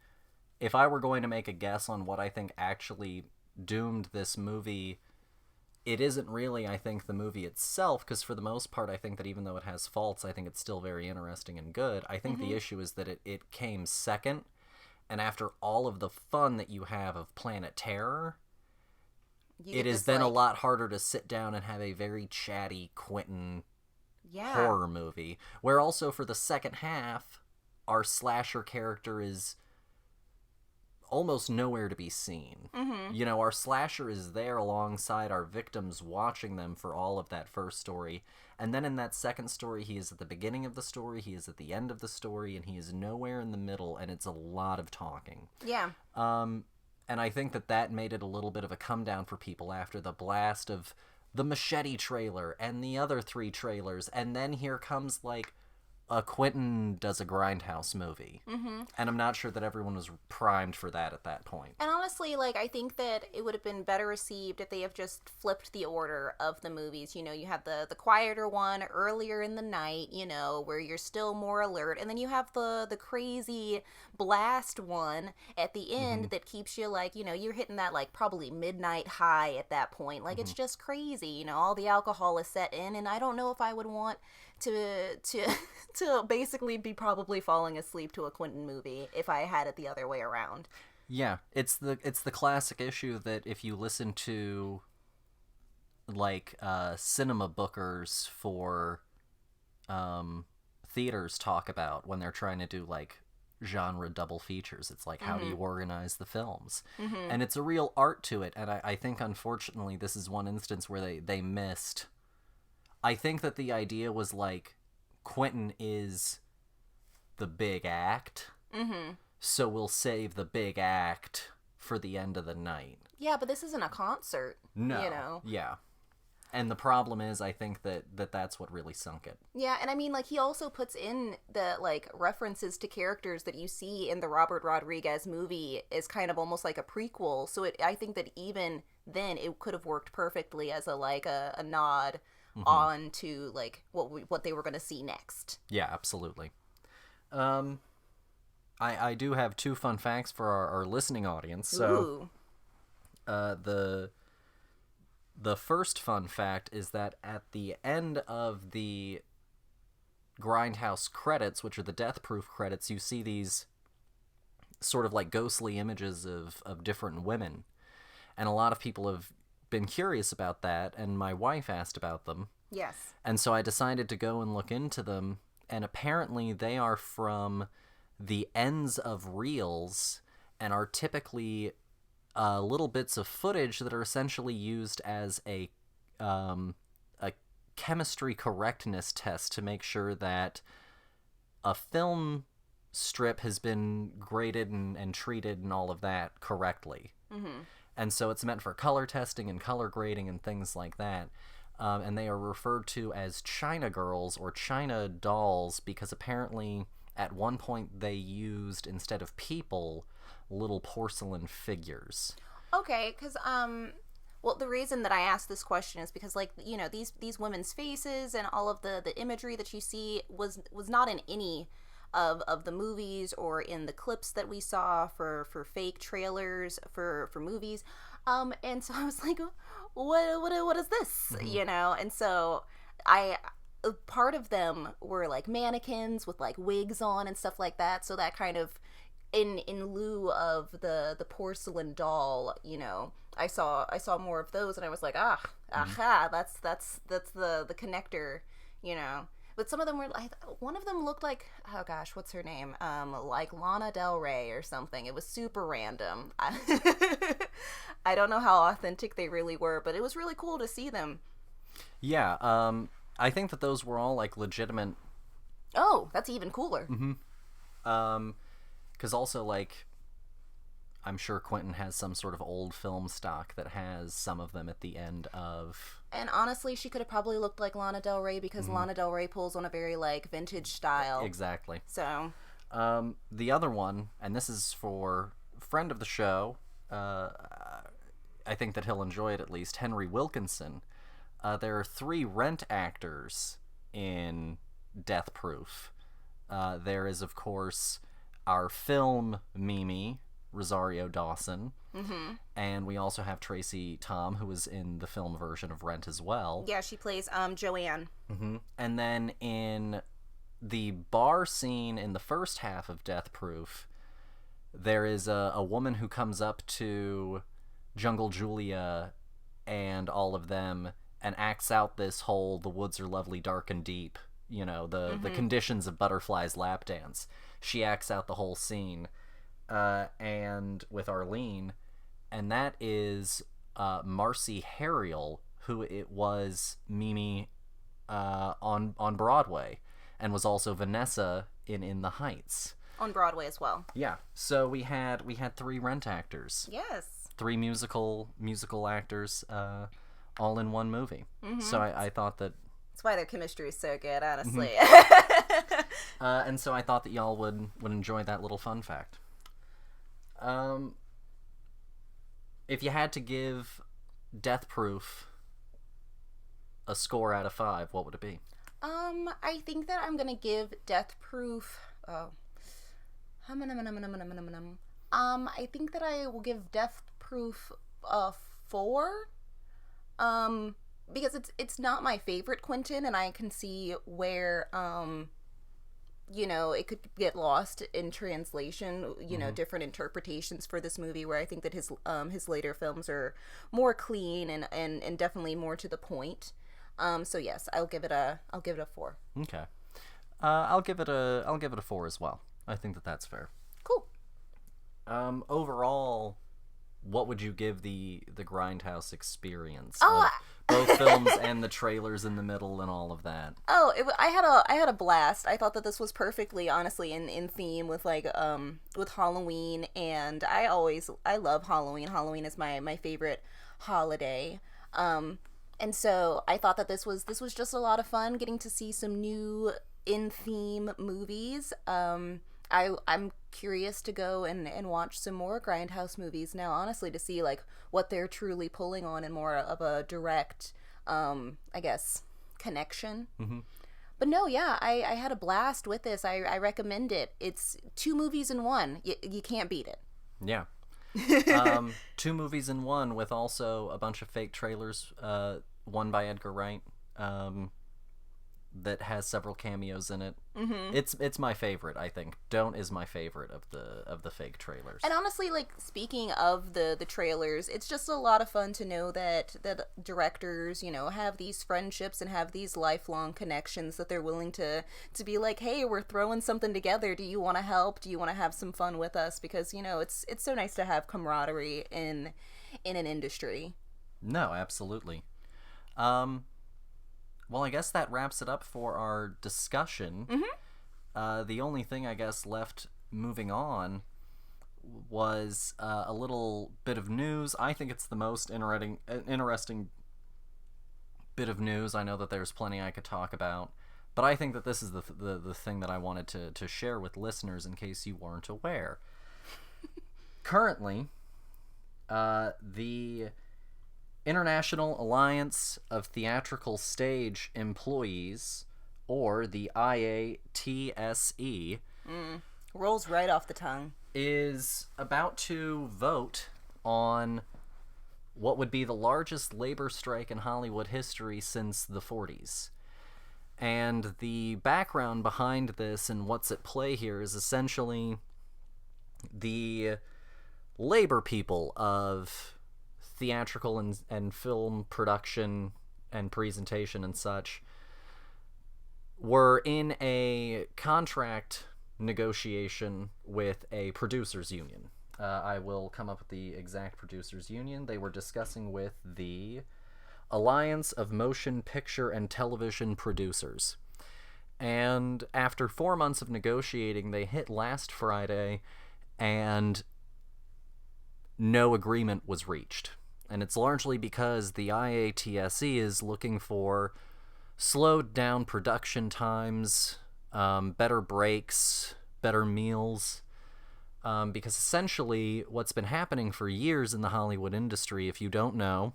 if I were going to make a guess on what I think actually doomed this movie, it isn't really, I think, the movie itself, because for the most part, I think that even though it has faults, I think it's still very interesting and good. I think the issue is that it came second, and after all of the fun that you have of Planet Terror, it is then a lot harder to sit down and have a very chatty Quentin horror movie, where also for the second half, our slasher character is almost nowhere to be seen. You know, our slasher is there alongside our victims, watching them for all of that first story, and then in that second story, he is at the beginning of the story, he is at the end of the story, and he is nowhere in the middle, and it's a lot of talking. And I think that made it a little bit of a come down for people after the blast of the Machete trailer and the other 3 trailers, and then here comes, like, a Quentin does a Grindhouse movie. And I'm not sure that everyone was primed for that at that point. And honestly, like, I think that it would have been better received if they have just flipped the order of the movies. You know, you have the quieter one earlier in the night, you know, where you're still more alert, and then you have the crazy blast one at the end that keeps you, like, you know, you're hitting that, like, probably midnight high at that point. Like, it's just crazy, you know, all the alcohol is set in, and I don't know if I would want to basically be probably falling asleep to a Quentin movie if I had it the other way around. Yeah, it's the classic issue that if you listen to, like, cinema bookers for theaters talk about when they're trying to do, like, genre double features, it's like, how do you organize the films? And it's a real art to it, and I think unfortunately this is one instance where they missed. I think that the idea was, like, Quentin is the big act, so we'll save the big act for the end of the night. Yeah, but this isn't a concert, no, you know? Yeah. And the problem is, I think that's what really sunk it. Yeah, and I mean, like, he also puts in the, like, references to characters that you see in the Robert Rodriguez movie is kind of almost like a prequel, so I think that even then it could have worked perfectly as a nod on to, like, what they were going to see next. Yeah, absolutely. I do have 2 fun facts for our listening audience. So, the first fun fact is that at the end of the Grindhouse credits, which are the Death Proof credits, you see these sort of like ghostly images of different women. And a lot of people have been curious about that, and my wife asked about them. Yes. And so I decided to go and look into them, and apparently they are from the ends of reels and are typically little bits of footage that are essentially used as a chemistry correctness test to make sure that a film strip has been graded and treated and all of that correctly. And so it's meant for color testing and color grading and things like that. And they are referred to as China girls or China dolls because apparently at one point they used, instead of people, little porcelain figures. Okay, because, well, the reason that I asked this question is because, like, you know, these women's faces and all of the imagery that you see was not in any of the movies or in the clips that we saw for fake trailers for movies, and so I was like, what is this, you know? And so part of them were like mannequins with like wigs on and stuff like that, so that kind of in lieu of the porcelain doll, you know, I saw more of those, and I was like, that's the connector, you know. But some of them were like, one of them looked like, oh gosh, what's her name? Like Lana Del Rey or something. It was super random. I don't know how authentic they really were, but it was really cool to see them. Yeah, I think that those were all, like, legitimate... Oh, that's even cooler. Because also, like, I'm sure Quentin has some sort of old film stock that has some of them at the end of... And honestly, she could have probably looked like Lana Del Rey, because Lana Del Rey pulls on a very, like, vintage style. Exactly. So... The other one, and this is for a friend of the show, I think that he'll enjoy it at least, Henry Wilkinson. There are 3 Rent actors in Death Proof. There is, of course, our film Mimi, Rosario Dawson, and we also have Tracy Tom, who is in the film version of Rent as well. Yeah, she plays Joanne. And then in the bar scene in the first half of Death Proof, there is a woman who comes up to Jungle Julia and all of them and acts out this whole "the woods are lovely, dark and deep," you know, the conditions of Butterfly's lap dance. She acts out the whole scene, and with Arlene, and that is Marcy Harriel, who it was Mimi on Broadway, and was also Vanessa in The Heights. On Broadway as well. Yeah. So we had 3 Rent actors. Yes. 3 musical actors, all in one movie. So I thought that... That's why their chemistry is so good, honestly. And so I thought that y'all would enjoy that little fun fact. If you had to give Death Proof a score out of 5, what would it be? I think that I'm gonna give Death Proof... I think that I will give Death Proof a 4. Because it's not my favorite Quentin, and I can see where, you know, it could get lost in translation, you know, different interpretations for this movie, where I think that his later films are more clean and definitely more to the point. So yes, I'll give it a 4. Okay. I'll give it a 4 as well. I think that that's fair. Cool. Overall, what would you give the Grindhouse experience? Oh, of both films and the trailers in the middle and all of that. Oh, I had a blast. I thought that this was perfectly, honestly, in theme with with Halloween, and I love Halloween. Halloween is my favorite holiday. And so I thought that this was just a lot of fun, getting to see some new in theme movies. I'm curious to go and watch some more Grindhouse movies now, honestly, to see like what they're truly pulling on and more of a direct, I guess, connection. But no, yeah, I had a blast with this. I recommend it. It's 2 movies in one. You can't beat it. Yeah. 2 movies in one, with also a bunch of fake trailers, one by Edgr Wright, that has several cameos in it. It's my favorite, I think. Don't is my favorite of the fake trailers. And honestly, like, speaking of the trailers, it's just a lot of fun to know that directors, you know, have these friendships and have these lifelong connections, that they're willing to be like, hey, we're throwing something together. Do you want to help? Do you want to have some fun with us? Because, you know, it's so nice to have camaraderie in an industry. No, absolutely. Well, I guess that wraps it up for our discussion. The only thing, I guess, left moving on was a little bit of news. I think it's the most interesting bit of news. I know that there's plenty I could talk about, but I think that this is the thing that I wanted to share with listeners in case you weren't aware. Currently, the International Alliance of Theatrical Stage Employees, or the IATSE, Rolls right off the tongue, is about to vote on what would be the largest labor strike in Hollywood history since the 40s. And the background behind this and what's at play here is essentially the labor people of theatrical and film production and presentation and such were in a contract negotiation with a producers union. I will come up with the exact producers union. They were discussing with the Alliance of Motion Picture and Television Producers. And after 4 months of negotiating, they hit last Friday, and no agreement was reached. And it's largely because the IATSE is looking for slowed down production times, better breaks, better meals, because essentially what's been happening for years in the Hollywood industry, if you don't know,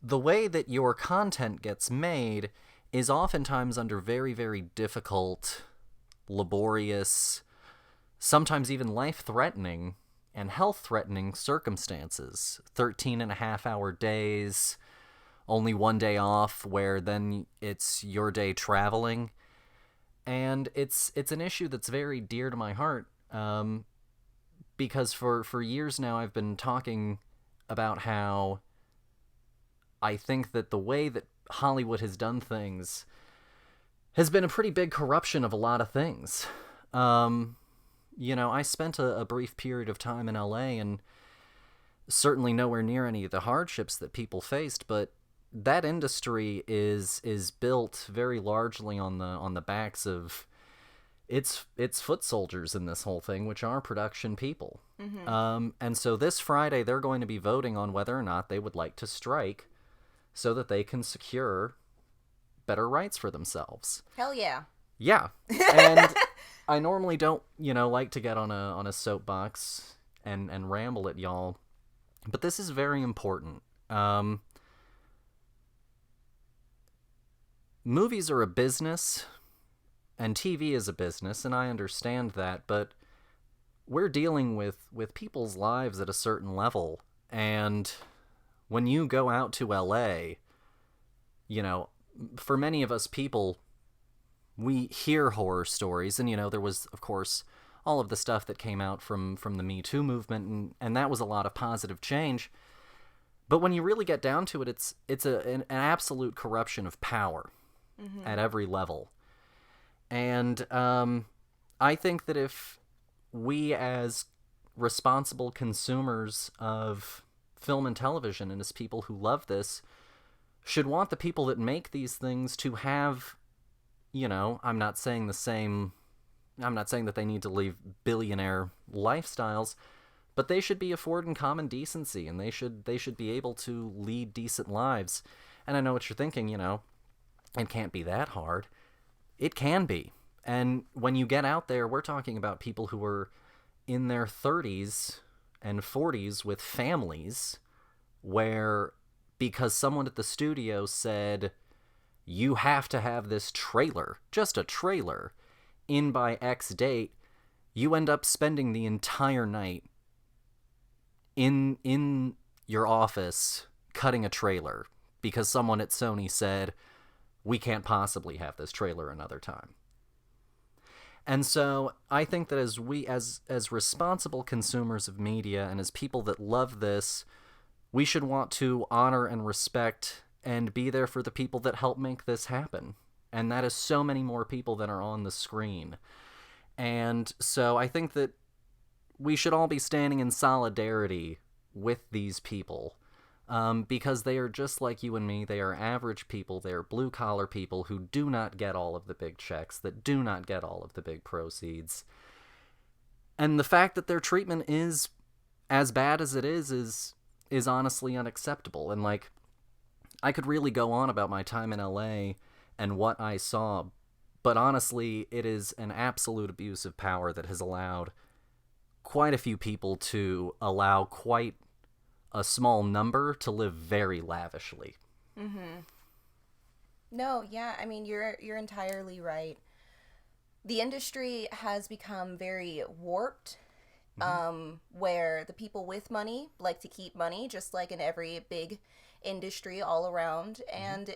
the way that your content gets made is oftentimes under very, very difficult, laborious, sometimes even life-threatening and health-threatening circumstances. 13-and-a-half-hour days, only one day off, where then it's your day traveling. And it's an issue that's very dear to my heart, because for years now I've been talking about how I think that the way that Hollywood has done things has been a pretty big corruption of a lot of things. I spent a brief period of time in LA, and certainly nowhere near any of the hardships that people faced, but that industry is built very largely on the backs of its foot soldiers in this whole thing, which are production people. Mm-hmm. And so this Friday they're going to be voting on whether or not they would like to strike so that they can secure better rights for themselves. Hell yeah. Yeah. And I normally don't, like to get on a soapbox and ramble at y'all, but this is very important. Movies are a business, and TV is a business, and I understand that, but we're dealing with people's lives at a certain level, and when you go out to LA, for many of us people, we hear horror stories, and, there was, of course, all of the stuff that came out from the Me Too movement, and that was a lot of positive change, but when you really get down to it, it's an absolute corruption of power. Mm-hmm. At every level. And I think that if we as responsible consumers of film and television, and as people who love this, should want the people that make these things to have, I'm not saying that they need to live billionaire lifestyles, but they should be afforded common decency, and they should be able to lead decent lives. And I know what you're thinking, it can't be that hard. It can be. And when you get out there, we're talking about people who are in their 30s and 40s with families, where because someone at the studio said, you have to have this trailer, just a trailer, in by X date, you end up spending the entire night in your office cutting a trailer because someone at Sony said, we can't possibly have this trailer another time. And so I think that as responsible consumers of media and as people that love this, we should want to honor and respect and be there for the people that help make this happen. And that is so many more people than are on the screen. And so I think that we should all be standing in solidarity with these people. Because they are just like you and me. They are average people. They are blue-collar people who do not get all of the big checks, that do not get all of the big proceeds. And the fact that their treatment is as bad as it is honestly unacceptable. And, I could really go on about my time in LA and what I saw, but honestly, it is an absolute abuse of power that has allowed quite a few people to allow quite a small number to live very lavishly. Mm-hmm. No, yeah, I mean, you're entirely right. The industry has become very warped, where the people with money like to keep money, just like in every big industry all around, and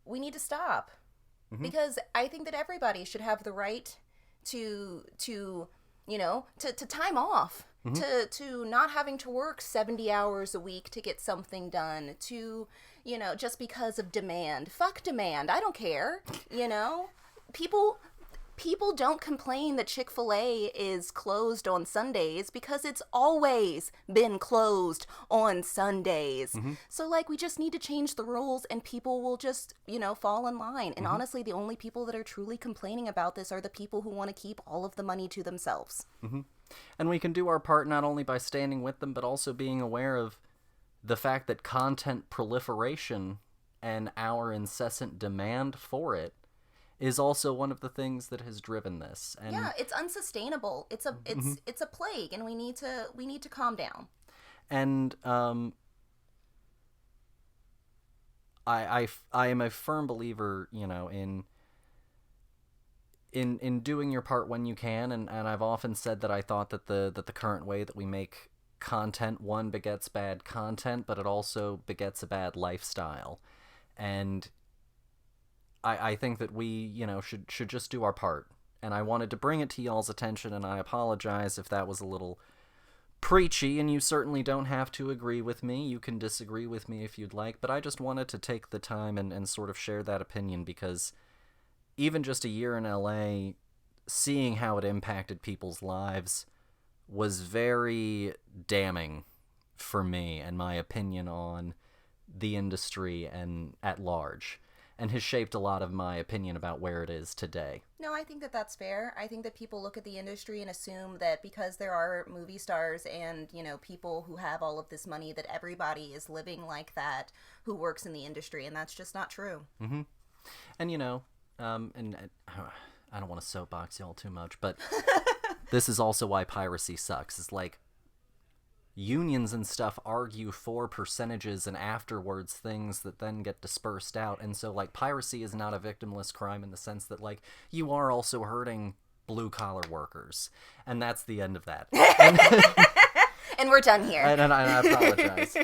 we need to stop. Because I think that everybody should have the right to time off. To not having to work 70 hours a week to get something done, to, just because of demand. Fuck demand. I don't care. People, People don't complain that Chick-fil-A is closed on Sundays because it's always been closed on Sundays. So, like, we just need to change the rules and people will just, fall in line. And honestly, the only people that are truly complaining about this are the people who want to keep all of the money to themselves. And we can do our part not only by standing with them, but also being aware of the fact that content proliferation and our incessant demand for it is also one of the things that has driven this. And yeah, it's unsustainable. It's a plague, and we need to calm down. And I am a firm believer, in doing your part when you can, and I've often said that I thought that the current way that we make content, one, begets bad content, but it also begets a bad lifestyle. And I think that we, should just do our part. And I wanted to bring it to y'all's attention, and I apologize if that was a little preachy, and you certainly don't have to agree with me. You can disagree with me if you'd like, but I just wanted to take the time and sort of share that opinion, because even just a year in LA, seeing how it impacted people's lives was very damning for me and my opinion on the industry and at large, and has shaped a lot of my opinion about where it is today. No, I think that that's fair. I think that people look at the industry and assume that because there are movie stars and, people who have all of this money, that everybody is living like that who works in the industry, and that's just not true. And, and I don't want to soapbox y'all too much, but this is also why piracy sucks. It's like, unions and stuff argue for percentages and afterwards things that then get dispersed out. And so, like, piracy is not a victimless crime in the sense that, like, you are also hurting blue-collar workers. And that's the end of that. And we're done here. And I apologize.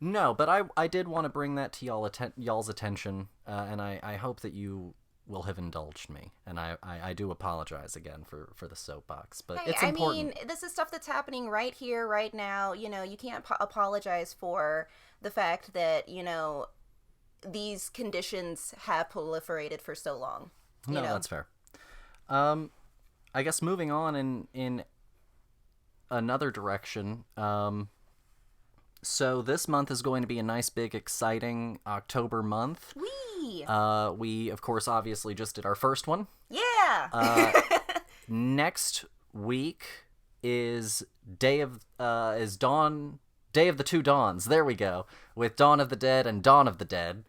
No, but I did want to bring that to y'all's attention, and I hope that you will have indulged me, and I do apologize again for the soapbox, but hey, it's important. I mean, this is stuff that's happening right here, right now. You can't apologize for the fact that, these conditions have proliferated for so long. No, that's fair. I guess moving on in another direction, so this month is going to be a nice, big, exciting October month. We, of course, obviously just did our first one. Yeah! Next week is Day of the Two Dawns. There we go. With Dawn of the Dead and Dawn of the Dead.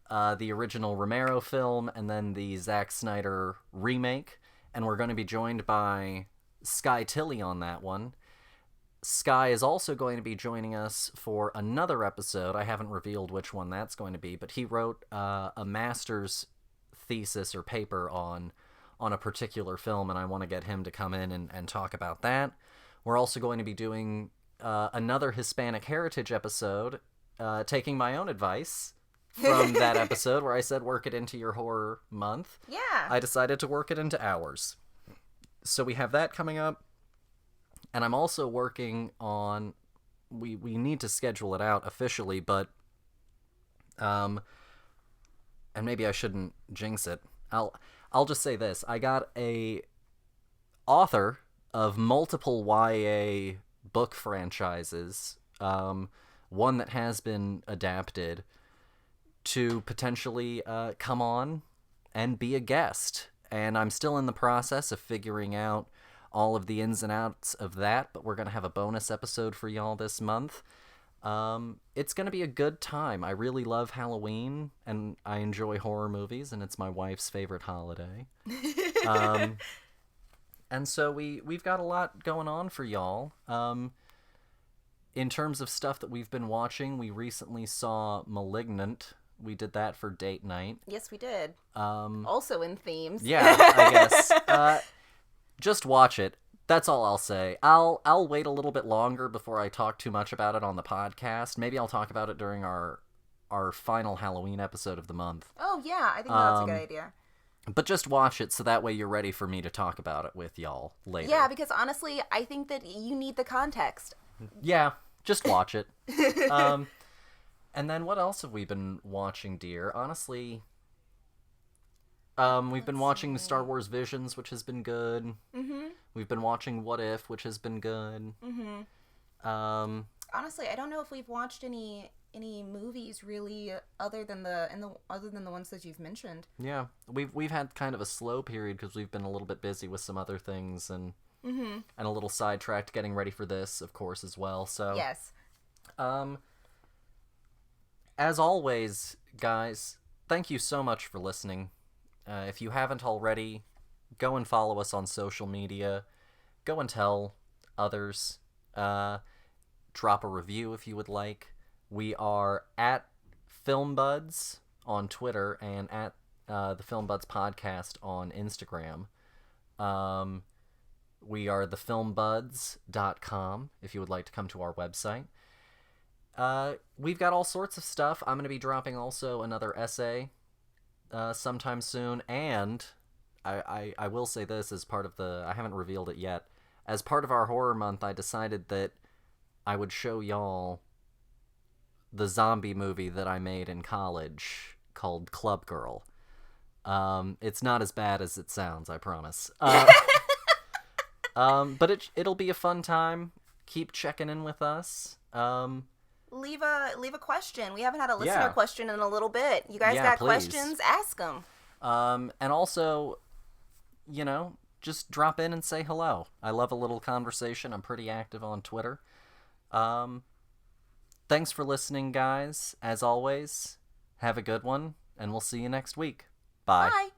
The original Romero film and then the Zack Snyder remake. And we're going to be joined by Sky Tilley on that one. Sky is also going to be joining us for another episode. I haven't revealed which one that's going to be, but he wrote a master's thesis or paper on a particular film, and I want to get him to come in and talk about that. We're also going to be doing another Hispanic Heritage episode, taking my own advice from that episode where I said work it into your horror month. Yeah. I decided to work it into ours. So we have that coming up. And I'm also working on, we need to schedule it out officially, but, and maybe I shouldn't jinx it. I'll just say this. I got a author of multiple YA book franchises, one that has been adapted, to potentially come on and be a guest. And I'm still in the process of figuring out all of the ins and outs of that, but we're going to have a bonus episode for y'all this month. It's going to be a good time. I really love Halloween, and I enjoy horror movies, and it's my wife's favorite holiday. And so we've got a lot going on for y'all. In terms of stuff that we've been watching, we recently saw Malignant. We did that for date night. Yes, we did. Also in themes. Yeah, I guess. Just watch it. That's all I'll say. I'll wait a little bit longer before I talk too much about it on the podcast. Maybe I'll talk about it during our final Halloween episode of the month. Oh, yeah. I think that's a good idea. But just watch it so that way you're ready for me to talk about it with y'all later. Yeah, because honestly, I think that you need the context. Yeah, just watch it. And then what else have we been watching, dear? Honestly, We've been watching the Star Wars Visions, which has been good. Mm-hmm. We've been watching What If, which has been good. Mm-hmm. Honestly, I don't know if we've watched any movies really other than the ones that you've mentioned. Yeah, we've had kind of a slow period because we've been a little bit busy with some other things and a little sidetracked getting ready for this, of course, as well. So Yes. As always, guys, thank you so much for listening. If you haven't already, go and follow us on social media. Go and tell others. Drop a review if you would like. We are at FilmBuds on Twitter and at the FilmBuds podcast on Instagram. We are thefilmbuds.com if you would like to come to our website. We've got all sorts of stuff. I'm going to be dropping also another essay sometime soon, and I will say this as part of I haven't revealed it yet. As part of our horror month, I decided that I would show y'all the zombie movie that I made in college called Club Girl. It's not as bad as it sounds, I promise. But it'll be a fun time. Keep checking in with us. Leave a question. We haven't had a listener question in a little bit. You guys got please. questions? Ask them. And also, just drop in and say hello. I love a little conversation. I'm pretty active on Twitter. Thanks for listening, guys. As always, have a good one, and we'll see you next week. Bye. Bye.